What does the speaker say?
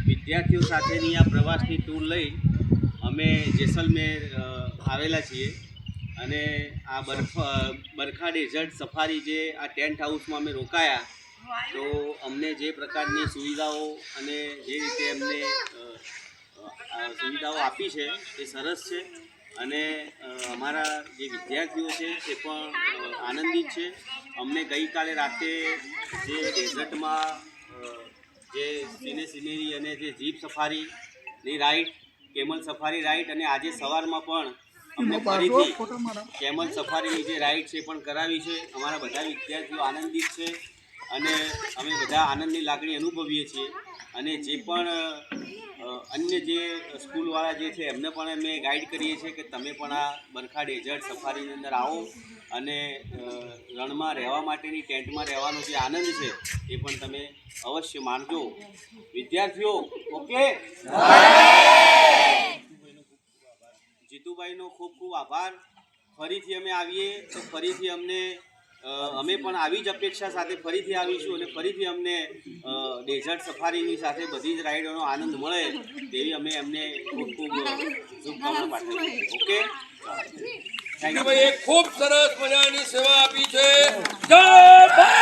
વિદ્યાર્થીઓ સાથેની આ પ્રવાસની ટૂર લઈ અમે જેસલમેર આવેલા છીએ અને આ બરખા ડેઝર્ટ સફારી જે આ ટેન્ટ હાઉસમાં અમે રોકાયા તો અમને જે પ્રકારની સુવિધાઓ અને જે રીતે અમને સુવિધાઓ આપી છે એ સરસ છે અને અમારા જે વિદ્યાર્થીઓ છે એ પણ આનંદિત છે. અમને ગઈકાલે રાતે જે ડેઝર્ટમાં જે સિનેરી અને જે જીપ સફારીની રાઈડ, કેમલ સફારી રાઈડ અને આજે સવારમાં પણ અમને ફરીથી કેમલ સફારીની જે રાઈડ છે પણ કરાવી છે. અમારા બધા વિદ્યાર્થીઓ આનંદિત છે અને અમે બધા આનંદની લાગણી અનુભવીએ છીએ અને જે પણ અન્ય જે સ્કૂલવાળા જે છે એમને પણ અમે ગાઈડ કરીએ છીએ કે તમે પણ આ બરખા ડેઝર્ટ સફારીની અંદર આવો અને રણમાં રહેવા માટેની ટેન્ટમાં રહેવાનો જે આનંદ છે એ પણ તમે અવશ્ય માણજો. વિદ્યાર્થીઓ ઓકે. જીતુભાઈનો ખૂબ ખૂબ આભાર. ફરીથી અમે આવીએ તો ફરીથી અમે પણ આવી જ અપેક્ષા સાથે ફરીથી આવીશું અને ફરીથી અમને ડેઝર્ટ સફારીની સાથે બધી જ રાઈડોનો આનંદ મળે તેવી અમે એમને ખૂબ ખૂબ શુભકામના પાઠવીએ. ઓકે. થેન્ક યુ ભાઈ, ખૂબ સરસ મજાની સેવા આપી છે. જય ભારત.